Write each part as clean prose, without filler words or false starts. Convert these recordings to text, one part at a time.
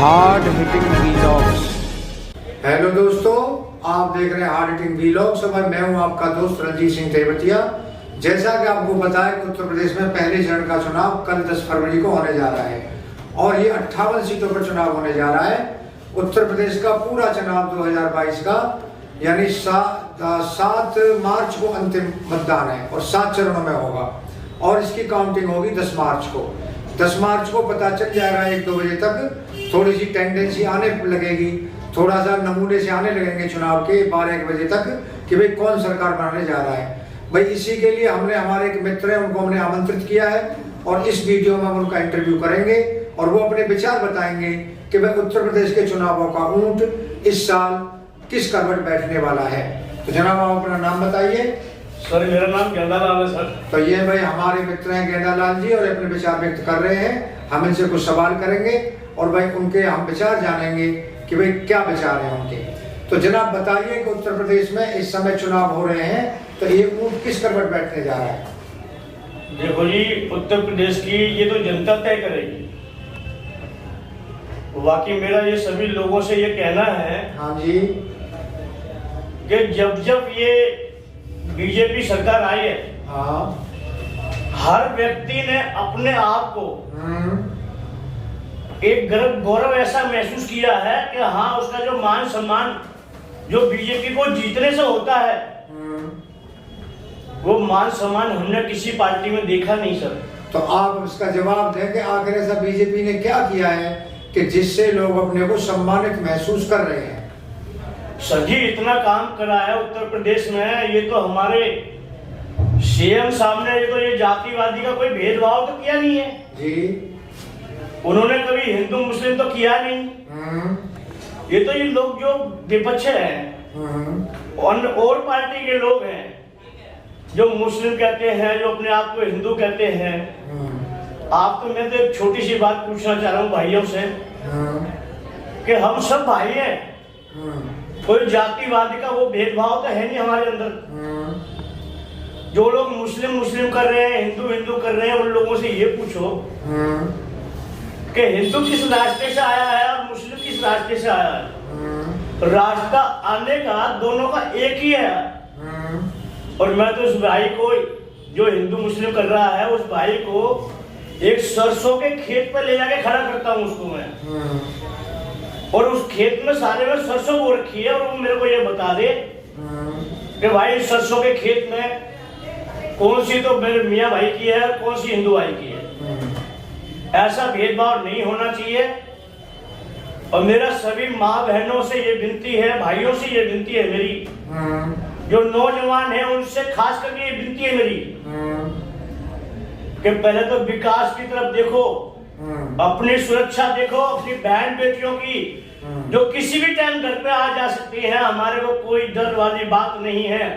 Hard hitting vlogs. Hello दोस्तों, आप देख रहे हैं हार्ड हिटिंग वीलॉग्स और मैं हूं आपका दोस्त रंजीत सिंह तेवतिया। जैसा कि आपको पता है कि उत्तर प्रदेश में पहले चरण का चुनाव कल 10 फरवरी को होने जा रहा है और ये 58 सीटों पर चुनाव होने जा रहा है। उत्तर प्रदेश का पूरा चुनाव 2022 का यानी 7 मार्च को अंतिम मतदान है और 7 चरणों में होगा और इसकी काउंटिंग होगी 10 मार्च को। 10 मार्च को पता चल जाएगा 1-2 बजे तक। थोड़ी सी टेंडेंसी आने लगेगी, थोड़ा सा नमूने से आने लगेंगे चुनाव के 12-1 बजे तक कि भाई कौन सरकार बनाने जा रहा है। भाई इसी के लिए हमने हमारे एक मित्र हैं उनको हमने आमंत्रित किया है और इस वीडियो में हम उनका इंटरव्यू करेंगे और वो अपने विचार बताएंगे कि भाई उत्तर प्रदेश के चुनावों का ऊंट इस साल किस करवट बैठने वाला है। तो जनाब आप अपना नाम बताइए। सर मेरा नाम गेंदालाल है सर। तो ये भाई हमारे मित्र हैं गेंदालाल जी और अपने विचार व्यक्त कर रहे हैं। हम इनसे कुछ सवाल करेंगे और भाई उनके हम विचार जानेंगे कि भाई क्या विचार है उनके। तो जनाब बताइए कि उत्तर प्रदेश में इस समय चुनाव हो रहे हैं तो ये ऊंट किस करवट बैठने जा रहा है। देखो जी, उत्तर प्रदेश की ये तो जनता तय करेगी। बाकी मेरा ये सभी लोगों से ये कहना है हाँ जी कि जब जब ये बीजेपी सरकार आई है, हाँ, हर व्यक्ति ने अपने आप को एक गौरव ऐसा महसूस किया है कि हाँ उसका जो मान सम्मान जो बीजेपी को जीतने से होता है वो मान सम्मान हमने किसी पार्टी में देखा नहीं सर। तो आप इसका जवाब दें कि आखिर ऐसा बीजेपी ने क्या किया है कि जिससे लोग अपने को सम्मानित महसूस कर रहे हैं। सर जी इतना काम करा है उत्तर प्रदेश में। ये तो हमारे सीएम साहब ने ये जातिवादी का कोई भेदभाव तो किया नहीं है जी। उन्होंने कभी हिंदू मुस्लिम तो किया नहीं। ये तो ये लोग जो विपक्ष हैं और पार्टी के लोग हैं जो मुस्लिम कहते हैं, जो अपने आप को हिंदू कहते हैं। आप तो मैं तो एक छोटी सी बात पूछना चाह रहा हूँ भाइयों से कि हम सब भाई हैं, कोई जातिवादी का वो भेदभाव तो है नहीं हमारे अंदर। जो लोग मुस्लिम मुस्लिम कर रहे हैं, हिंदू हिंदू कर रहे हैं, उन लोगों से ये पूछो कि हिंदू किस रास्ते से आया है और मुस्लिम किस रास्ते से आया है। रास्ता आने का दोनों का एक ही है। और मैं तो उस भाई को जो हिंदू मुस्लिम कर रहा है उस भाई को एक सरसों के खेत पर ले जाके खड़ा करता हूँ उसको मैं। और उस खेत में सारे में सरसों बो रखी है और वो मेरे को ये बता दे कि भाई सरसों के खेत में कौन सी तो मेरे मियाँ भाई की है और कौन सी हिंदू भाई की है। ऐसा भेदभाव नहीं होना चाहिए। और मेरा सभी माँ बहनों से ये विनती है, भाइयों से ये विनती है मेरी, जो नौजवान है उनसे खास करके ये विनती है मेरी कि पहले तो विकास की तरफ देखो, अपनी सुरक्षा देखो, अपनी बहन बेटियों की जो किसी भी टाइम घर पे आ जा सकती है। हमारे को कोई डर वाली बात नहीं है।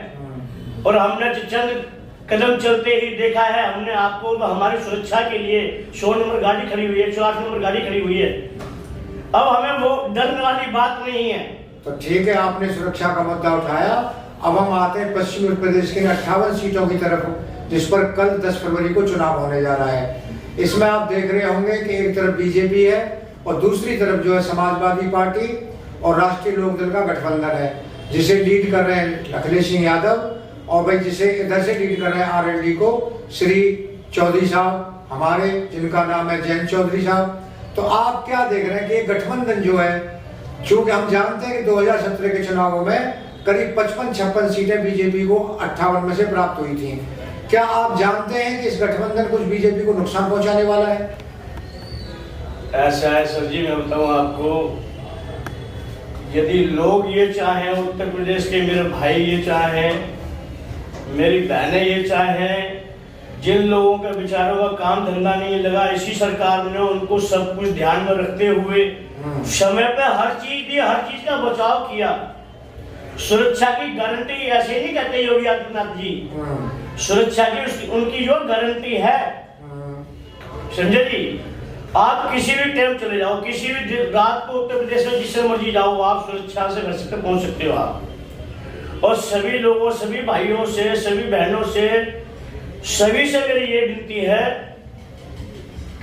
और हमने चंद कदम चलते ही देखा है, हमने आपको हमारी सुरक्षा के लिए 100 नंबर गाड़ी खड़ी हुई है, 108 नंबर गाड़ी खड़ी हुई है। अब हमें वो डरने वाली बात नहीं है। तो ठीक है, आपने सुरक्षा का मुद्दा उठाया। अब हम आते हैं पश्चिमी उत्तर प्रदेश के 58 सीटों की तरफ जिस पर कल 10 फरवरी को चुनाव होने जा रहा है। इसमें आप देख रहे होंगे कि एक तरफ बीजेपी है और दूसरी तरफ जो है समाजवादी पार्टी और राष्ट्रीय लोकदल का गठबंधन है, जिसे लीड कर रहे हैं अखिलेश सिंह यादव और भाई जिसे इधर से लीड कर रहे हैं आरएलडी को श्री चौधरी साहब हमारे, जिनका नाम है जयंत चौधरी साहब। तो आप क्या देख रहे हैं कि ये गठबंधन जो है, चूंकि हम जानते हैं कि 2017 के चुनावों में करीब 55-56 सीटें बीजेपी को 58 में से प्राप्त हुई थी। क्या आप जानते हैं कि इस गठबंधन कुछ बीजेपी को नुकसान पहुंचाने वाला है? ऐसा है सर जी, मैं बताऊं आपको, यदि लोग ये चाहें, उत्तर प्रदेश के मेरे भाई ये चाहें, मेरी बहनें ये चाहें, जिन लोगों के विचारों का काम धंधा नहीं लगा, इसी सरकार ने उनको सब कुछ ध्यान में रखते हुए समय पे हर चीज दी, हर चीज का बचाव किया। सुरक्षा की गारंटी ऐसे नहीं कहते योगी आदित्यनाथ जी, सुरक्षा की उनकी जो गारंटी है, समझे जी। आप किसी भी टाइम चले जाओ, किसी भी रात को उत्तर प्रदेश में जिससे मर्जी जाओ, आप सुरक्षा से घर तक पहुंच सकते हो आप। और सभी लोगों, सभी भाइयों से, सभी बहनों से, सभी से मेरी ये विनती है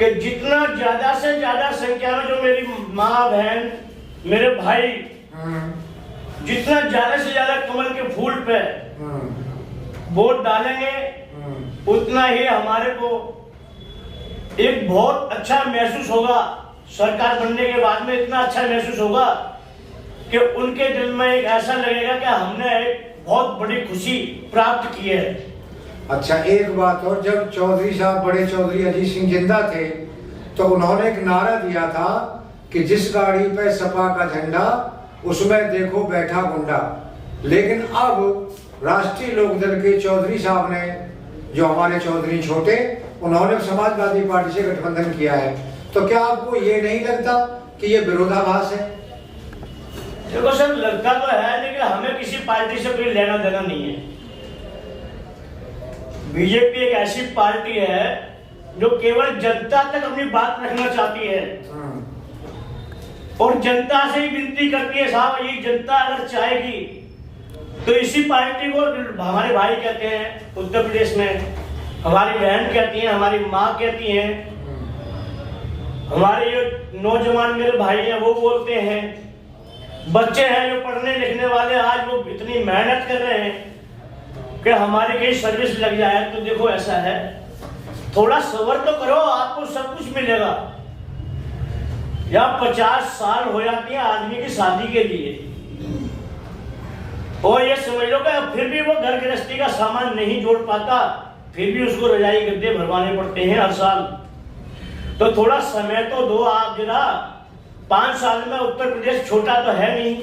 कि जितना ज्यादा से ज्यादा संख्या में जो मेरी माँ बहन मेरे भाई जितना ज्यादा से ज्यादा कमल के फूल पे वोट डालेंगे उतना ही हमारे को एक बहुत अच्छा महसूस होगा। सरकार बनने के बाद में इतना अच्छा महसूस होगा कि उनके दिल में एक ऐसा लगेगा कि हमने एक बहुत बड़ी खुशी प्राप्त की है। अच्छा, एक बात और, जब चौधरी साहब बड़े चौधरी अजीत सिंह जिंदा थे तो उन्होंने एक नारा दिया था कि जिस गाड़ी पे सपा का झंडा उसमें देखो बैठा गुंडा। लेकिन अब राष्ट्रीय लोकदल के चौधरी साहब ने, जो हमारे चौधरी छोटे, उन्होंने समाजवादी पार्टी से गठबंधन किया है। तो क्या आपको ये नहीं लगता कि ये विरोधाभास है? देखो सर, लगता तो है लेकिन हमें किसी पार्टी से कोई लेना देना नहीं है। बीजेपी एक ऐसी पार्टी है जो केवल जनता तक अपनी बात रखना चाहती है और जनता से ही विनती करती है, साहब ये जनता अगर चाहेगी तो इसी पार्टी को हमारे भाई कहते हैं उत्तर प्रदेश में, हमारी बहन कहती है, हमारी माँ कहती है, हमारे जो नौजवान मेरे भाई हैं वो बोलते हैं, बच्चे हैं जो पढ़ने लिखने वाले आज वो इतनी मेहनत कर रहे हैं कि हमारी कहीं सर्विस लग जाए। तो देखो ऐसा है, थोड़ा सब्र तो करो, आपको सब कुछ मिलेगा। या 50 साल हो जाती है आदमी की शादी के लिए और ये समझ लो कि फिर भी वो घर गृहस्थी का सामान नहीं जोड़ पाता, फिर भी उसको रजाई गद्दे भरवाने पड़ते हैं हर साल। तो थोड़ा समय तो दो आप जरा। 5 साल में उत्तर प्रदेश छोटा तो है नहीं,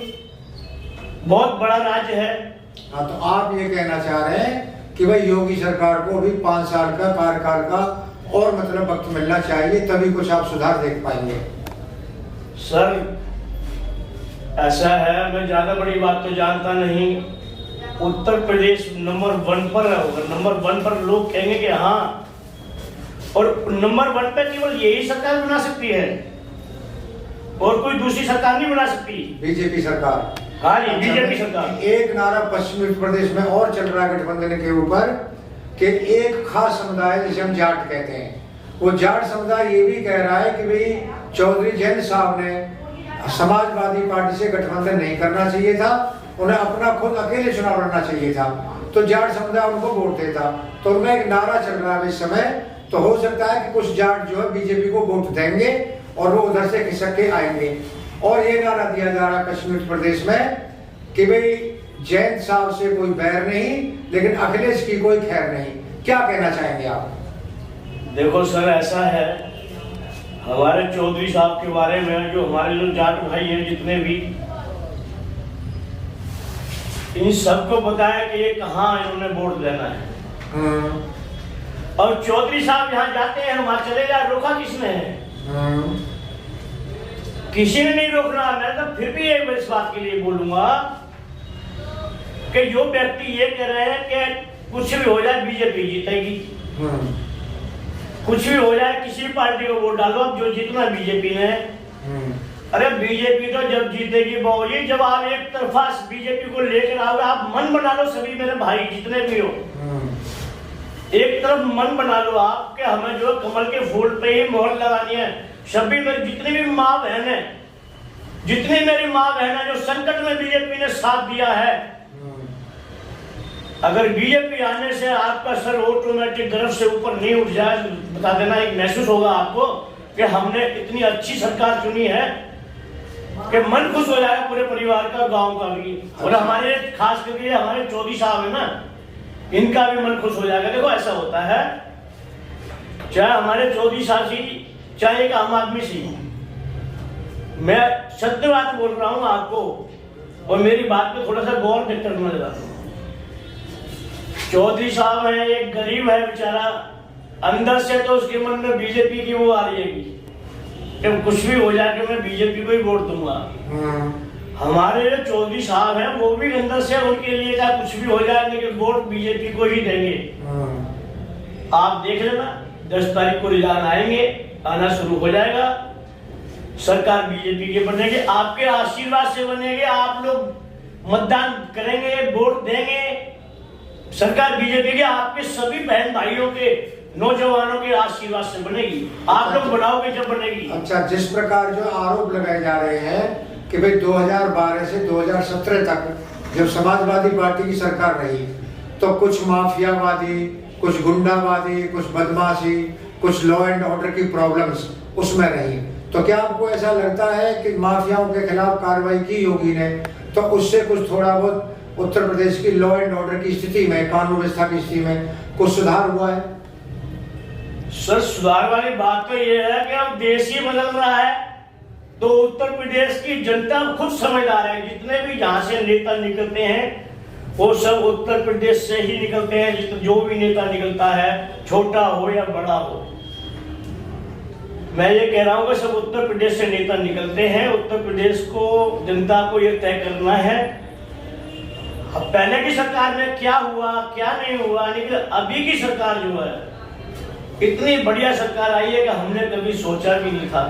बहुत बड़ा राज्य है। हाँ, तो आप ये कहना चाह रहे हैं कि भाई योगी सरकार को अभी 5 साल का कार्यकाल का और मतलब वक्त मिलना चाहिए, तभी कुछ आप सुधार देख पाएंगे। सर ऐसा है, मैं ज्यादा बड़ी बात तो जानता नहीं। उत्तर प्रदेश नंबर 1 पर होगा, नंबर 1 पर लोग कहेंगे कि हाँ, और नंबर 1 पे केवल यही सरकार बना सकती है और कोई दूसरी सरकार नहीं बना सकती। बीजेपी सरकार। हाँ जी, बीजेपी सरकार। एक नारा पश्चिमी उत्तर प्रदेश में और चल रहा है गठबंधन के ऊपर कि एक खास समुदाय जिसे हम जाट कहते हैं, वो जाट समुदाय ये भी कह रहा है कि भाई चौधरी जयंत साहब ने समाजवादी पार्टी से गठबंधन नहीं करना चाहिए था, उन्हें अपना खुद अकेले चुनाव लड़ना चाहिए था, तो जाट समुदाय उनको वोट देता। तो उनका एक नारा चल रहा है इस समय, तो हो सकता है कि कुछ जाट जो है बीजेपी को वोट देंगे और वो उधर से खिसक के आएंगे। और ये नारा दिया जा रहा है कश्मीर उत्तर प्रदेश में कि भाई जयंत साहब से कोई बैर नहीं, लेकिन अखिलेश की कोई खैर नहीं। क्या कहना चाहेंगे आप? देखो सर, ऐसा है, हमारे चौधरी साहब के बारे में, जो हमारे जो जाट भाई हैं जितने भी, इन सबको पता है कि ये कहाँ इन्होंने वोट देना है। और चौधरी साहब जहाँ जाते हैं वहां चले जाए, रोका किसने है? किसी ने नहीं रोकना। मैं तो फिर भी एक इस बात के लिए बोलूंगा कि जो व्यक्ति ये कह रहे हैं कि कुछ भी हो जाए बीजेपी जीतेगी, कुछ भी हो जाए किसी भी पार्टी को वोट डालो, अब जो जीतना बीजेपी ने। अरे बीजेपी तो जब जीतेगी बाबूजी, जब आप एक तरफा बीजेपी को लेकर आओगे। आप मन बना लो सभी मेरे भाई जितने भी हो, एक तरफ मन बना लो आप कि हमें जो कमल के फूल पे ही मोहर लगानी है। सभी मेरी जितनी भी माँ बहन है, जितनी मेरी माँ बहन है जो संकट में बीजेपी ने साथ दिया है, अगर बीजेपी आने से आपका सर ऑटोमेटिक गर्व से ऊपर नहीं उठ जाए, बता देना, एक महसूस होगा आपको कि हमने इतनी अच्छी सरकार चुनी है कि मन खुश हो जाएगा पूरे परिवार का, गांव का भी। और हमारे खास करके हमारे चौधरी साहब है ना, इनका भी मन खुश हो जाएगा। देखो ऐसा होता है, चाहे हमारे चौधरी साहब जी, चाहे एक आम आदमी सी, मैं सत्य बात बोल रहा हूं आपको और मेरी बात पे थोड़ा सा गौर करना चाहता हूं। चौधरी साहब है, एक गरीब है बेचारा, अंदर से तो उसके मन में बीजेपी की वो आ रही है कि कुछ भी हो जाए कि मैं बीजेपी को ही वोट दूंगा। हमारे जो चौधरी साहब हैं वो भी अंदर से उनके लिए चाहे कुछ भी हो जाए लेकिन वोट बीजेपी को ही देंगे। आप देख लेना, 10 तारीख को रिजल्ट आएंगे, आना शुरू हो जाएगा, सरकार बीजेपी के बनेगी, आपके आशीर्वाद से बनेगी, आप लोग मतदान करेंगे, वोट देंगे, सरकार बीजेपी के, आपके सभी बहन भाइयों के नौजवानों के आशीर्वाद से बनेगी। आप लोग बनाओगे जब बनेगी। अच्छा, जिस प्रकार जो आरोप लगाए जा रहे हैं कि भाई 2012 से 2017 तक जब समाजवादी पार्टी की सरकार रही तो कुछ माफियावादी, कुछ गुंडावादी, कुछ बदमाशी, कुछ लॉ एंड ऑर्डर की प्रॉब्लम्स उसमें रही, तो क्या आपको ऐसा लगता है कि माफियाओं के खिलाफ कार्रवाई की योगी ने तो उससे कुछ थोड़ा बहुत उत्तर प्रदेश की लॉ एंड ऑर्डर की स्थिति में, कानून व्यवस्था की स्थिति में कुछ सुधार हुआ है? सर, सुधार वाली बात तो ये है कि अब देश ही बदल रहा है, तो उत्तर प्रदेश की जनता खुद समझदार है। जितने भी यहाँ से नेता निकलते हैं वो सब उत्तर प्रदेश से ही निकलते हैं। जो भी नेता निकलता है, छोटा हो या बड़ा हो, मैं ये कह रहा हूँ कि सब उत्तर प्रदेश से नेता निकलते हैं। उत्तर प्रदेश को, जनता को ये तय करना है अब पहले की सरकार में क्या हुआ क्या नहीं हुआ, लेकिन अभी की सरकार जो है इतनी बढ़िया सरकार आई है कि हमने कभी सोचा भी नहीं था,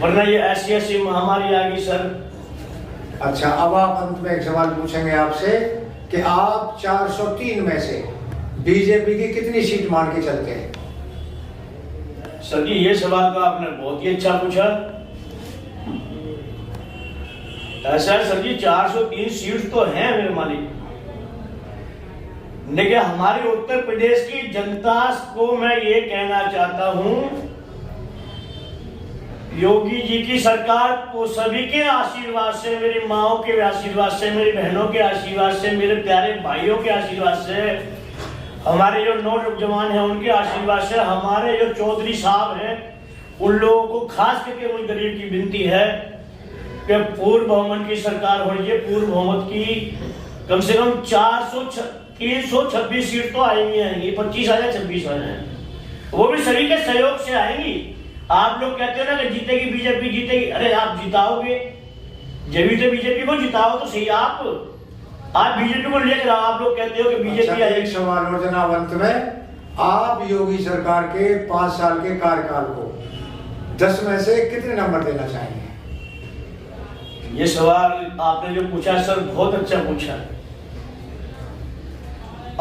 वरना ये ऐसी महामारी आ गई सर। अच्छा, अब आप अंत में एक सवाल पूछेंगे आपसे कि आप 403 में से बीजेपी की कितनी सीट मान के चलते हैं? सर जी, ये सवाल तो आपने बहुत ही अच्छा पूछा। ऐसा है सर जी, 403 सीट तो हैं मेरे मालिक, लेकिन हमारे उत्तर प्रदेश की जनता को मैं ये कहना चाहता हूं, योगी जी की सरकार को सभी के आशीर्वाद से, मेरी माओ के आशीर्वाद से, मेरी बहनों के आशीर्वाद से, मेरे प्यारे भाइयों के आशीर्वाद से, हमारे जो नौजवान हैं उनके आशीर्वाद से, हमारे जो चौधरी साहब हैं उन लोगों को खास करके उन गरीब की विनती है कि पूर्ण बहुमत की सरकार हो रही है। पूर्ण बहुमत की कम से कम 326 सीट तो आएंगी, 25 आ जाए 26 आ जाए, वो भी सभी के सहयोग से आएंगी। आप लोग कहते हो ना कि जीतेगी बीजेपी, जीतेगी, अरे आप जिताओगे जब तो बीजेपी को जिताओ तो सही। आप बीजेपी को लेकर आओ, आप लोग कहते हो कि बीजेपी आएगी। एक सवाल और जनाब अंत में, आप योगी सरकार के 5 साल के कार्यकाल को 10 में से कितने नंबर देना चाहेंगे? ये सवाल आपने जो पूछा सर, बहुत अच्छा पूछा।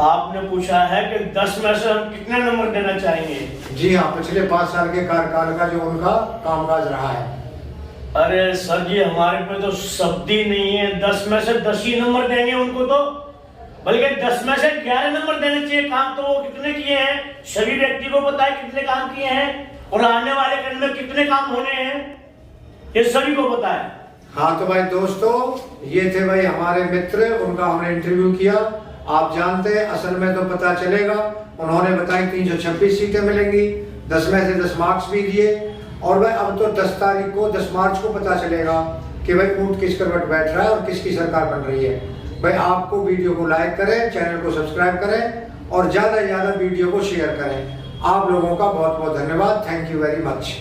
आपने पूछा है कि 10 में से हम कितने नंबर देना चाहेंगे? जी हाँ, पिछले 5 साल के कार्यकाल का जो उनका कामकाज रहा है। अरे सर जी, हमारे पे तो शब्द ही नहीं है। 10 में से 10 ही नंबर देंगे उनको, तो बल्कि 10 में से 11 नंबर देने चाहिए। काम तो वो कितने किए हैं सभी व्यक्ति को पता है, कितने काम किए हैं और आने वाले दिन में कितने काम होने हैं ये सभी को पता है। हाँ तो भाई दोस्तों, ये थे भाई हमारे मित्र, उनका हमने इंटरव्यू किया। आप जानते हैं, असल में तो पता चलेगा, उन्होंने बताई 326 सीटें मिलेंगी, 10 में से 10 मार्क्स भी दिए। और भाई अब तो 10 तारीख को, 10 मार्च को पता चलेगा कि भाई ऊंट किस करवट बैठ रहा है और किसकी सरकार बन रही है। भाई आपको वीडियो को लाइक करें, चैनल को सब्सक्राइब करें और ज़्यादा से ज़्यादा वीडियो को शेयर करें। आप लोगों का बहुत बहुत धन्यवाद। Thank you very much.